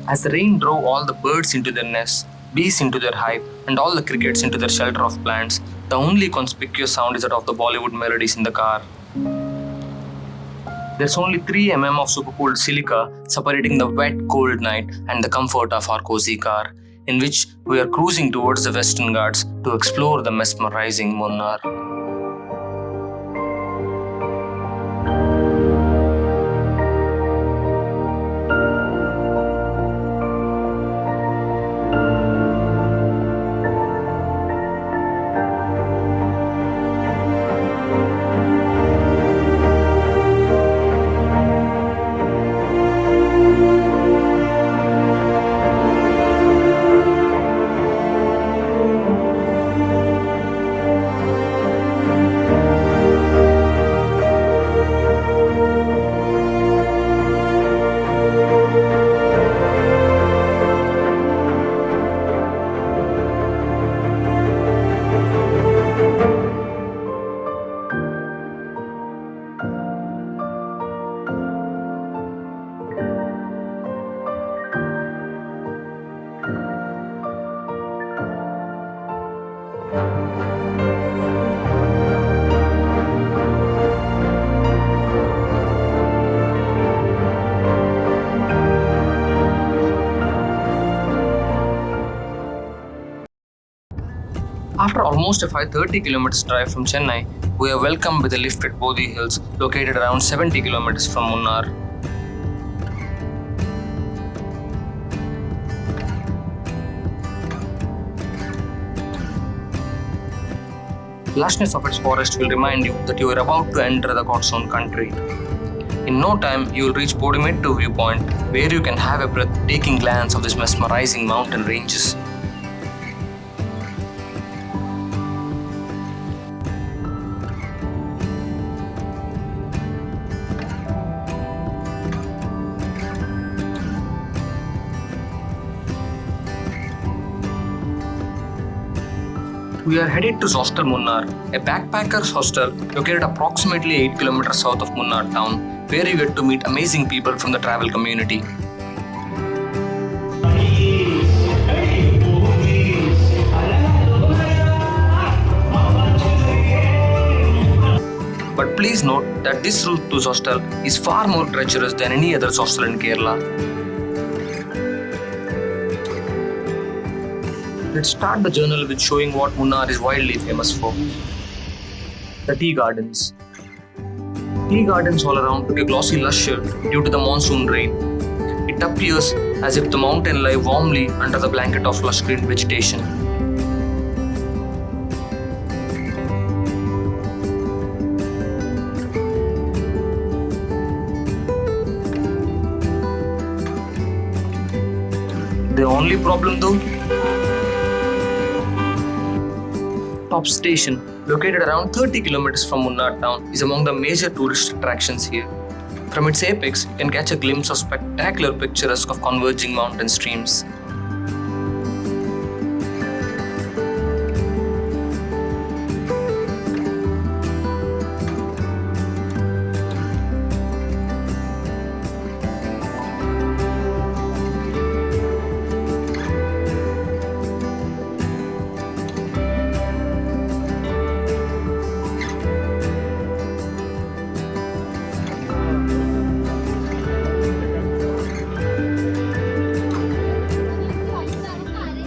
As the rain drove all the birds into their nests, bees into their hive, and all the crickets into their shelter of plants, the only conspicuous sound is that of the Bollywood melodies in the car. There's only 3 mm of supercooled silica separating the wet, cold night and the comfort of our cozy car, in which we are cruising towards the Western Ghats to explore the mesmerizing Munnar. After almost a 530 km drive from Chennai, we are welcomed with a lift at Bodhi Hills, located around 70 km from Munnar. Lushness of its forest will remind you that you are about to enter the God's own country. In no time, you will reach Station Viewpoint, where you can have a breathtaking glance of these mesmerizing mountain ranges. We are headed to Hostel Munnar, a backpackers hostel located approximately 8 km south of Munnar town, where you get to meet amazing people from the travel community. But please note that this route to hostel is far more treacherous than any other hostel in Kerala. Let's start the journal with showing what Munnar is wildly famous for. The tea gardens. Tea gardens all around took a glossy lustre due to the monsoon rain. It appears as if the mountain lay warmly under the blanket of lush green vegetation. The only problem though? Top Station, located around 30 km from Munnar town, is among the major tourist attractions here. From its apex, you can catch a glimpse of spectacular picturesque of converging mountain streams.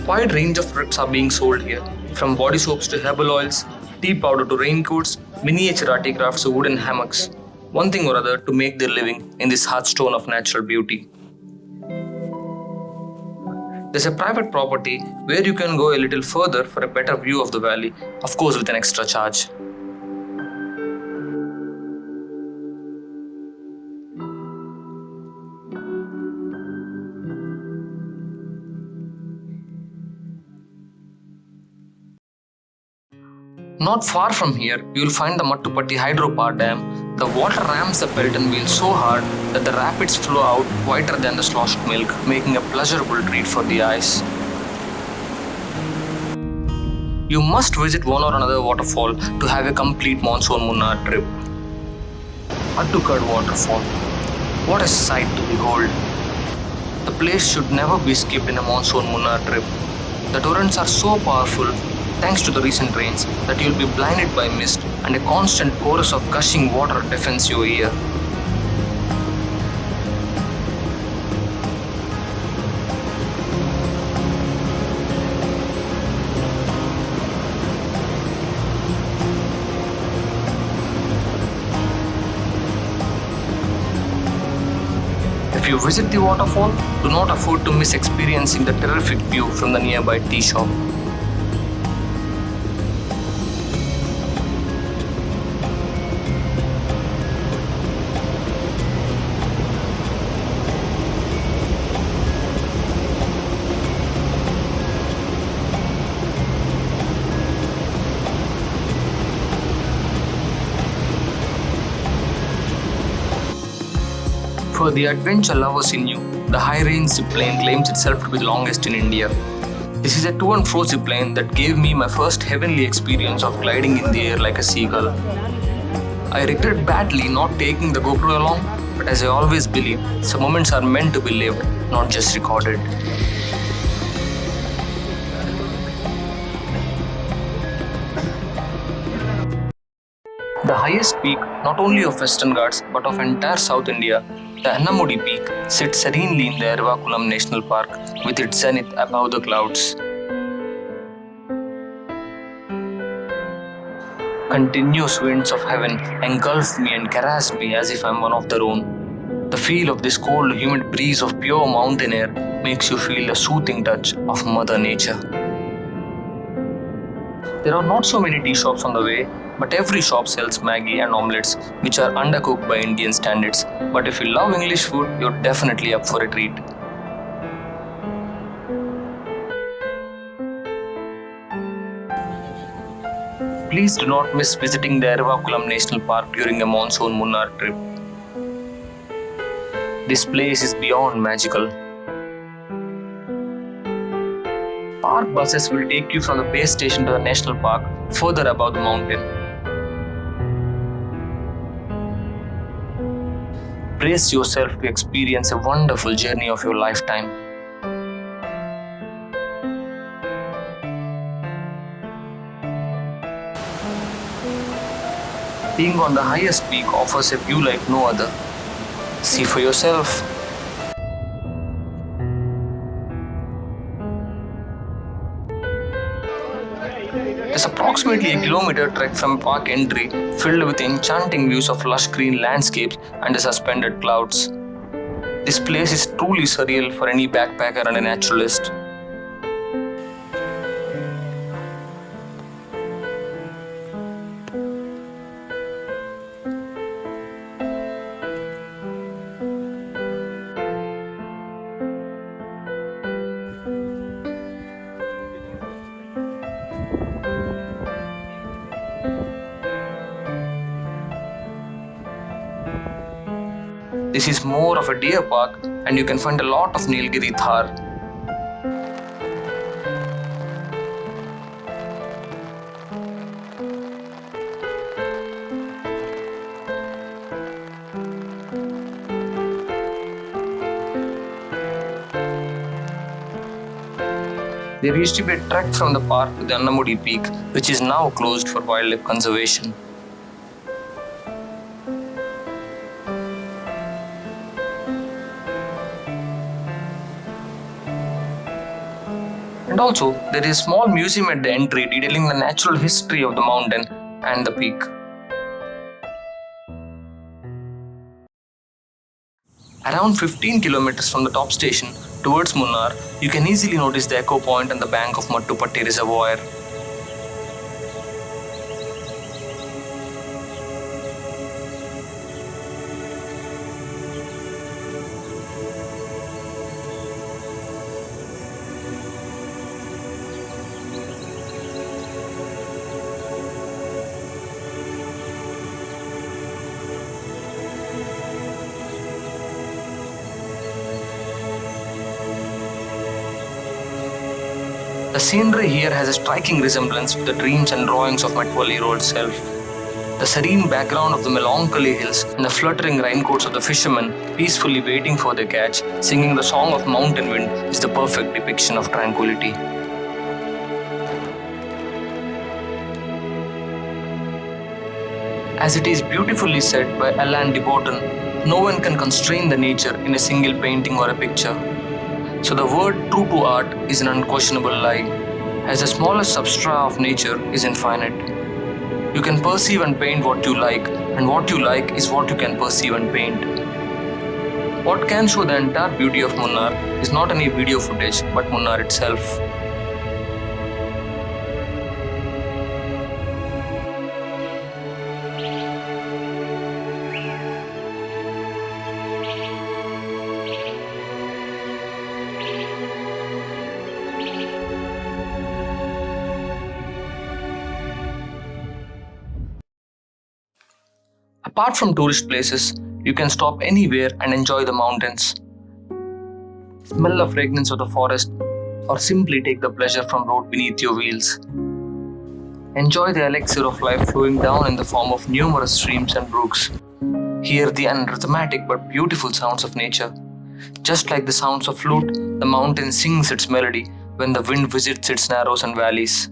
Wide range of products are being sold here, from body soaps to herbal oils, tea powder to raincoats, miniature articrafts to wooden hammocks, one thing or other to make their living in this hearthstone of natural beauty. There's a private property where you can go a little further for a better view of the valley, of course with an extra charge. Not far from here, you will find the Mattupatti Hydro Power Dam. The water rams the Pelton wheel so hard that the rapids flow out whiter than the sloshed milk, making a pleasurable treat for the eyes. You must visit one or another waterfall to have a complete Monsoon Munnar trip. Attukad Waterfall. What a sight to behold! The place should never be skipped in a monsoon Munnar trip. The torrents are so powerful, thanks to the recent rains, that you'll be blinded by mist and a constant chorus of gushing water defends your ear. If you visit the waterfall, do not afford to miss experiencing the terrific view from the nearby tea shop. For the adventure lovers in you, the high-range zipline claims itself to be the longest in India. This is a to and fro zipline that gave me my first heavenly experience of gliding in the air like a seagull. I regret badly not taking the GoPro along, but as I always believe, some moments are meant to be lived, not just recorded. The highest peak, not only of Western Ghats but of entire South India, the Anamudi peak, sits serenely in the Ervakulam National Park with its zenith above the clouds. Continuous winds of heaven engulf me and caress me as if I'm one of their own. The feel of this cold, humid breeze of pure mountain air makes you feel the soothing touch of Mother Nature. There are not so many tea shops on the way, but every shop sells Maggi and omelets, which are undercooked by Indian standards. But if you love English food, you're definitely up for a treat. Please do not miss visiting the Ervakulam National Park during a monsoon Munnar trip. This place is beyond magical. Park buses will take you from the base station to the national park further above the mountain. Brace yourself to experience a wonderful journey of your lifetime. Being on the highest peak offers a view like no other. See for yourself. It's approximately a kilometer trek from park entry, filled with enchanting views of lush green landscapes and the suspended clouds. This place is truly surreal for any backpacker and a naturalist. This is more of a deer park and you can find a lot of Nilgiri Thar. There used to be a trek from the park to the Anamudi peak, which is now closed for wildlife conservation. And also, there is a small museum at the entry detailing the natural history of the mountain and the peak. Around 15 kilometers from the top station towards Munnar, you can easily notice the Echo Point and the bank of Mattupatti Reservoir. The scenery here has a striking resemblance with the dreams and drawings of my 12-year-old self. The serene background of the melancholy hills and the fluttering raincoats of the fishermen peacefully waiting for their catch, singing the song of mountain wind is the perfect depiction of tranquility. As it is beautifully said by Alain de Botton, no one can constrain the nature in a single painting or a picture. So the word true to art is an unquestionable lie, as the smallest substrat of nature is infinite. You can perceive and paint what you like, and what you like is what you can perceive and paint. What can show the entire beauty of Munnar is not any video footage, but Munnar itself. Apart from tourist places, you can stop anywhere and enjoy the mountains, smell the fragrance of the forest, or simply take the pleasure from road beneath your wheels. Enjoy the elixir of life flowing down in the form of numerous streams and brooks. Hear the unrhythmic but beautiful sounds of nature. Just like the sounds of flute, the mountain sings its melody when the wind visits its narrows and valleys.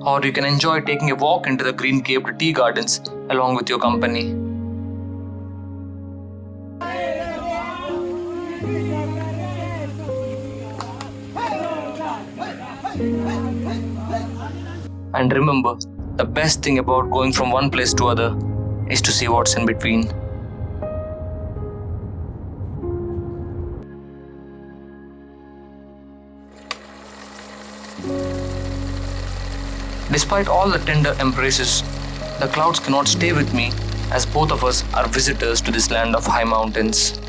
Or you can enjoy taking a walk into the green-capped tea gardens along with your company. And remember, the best thing about going from one place to other is to see what's in between. Despite all the tender embraces, the clouds cannot stay with me, as both of us are visitors to this land of high mountains.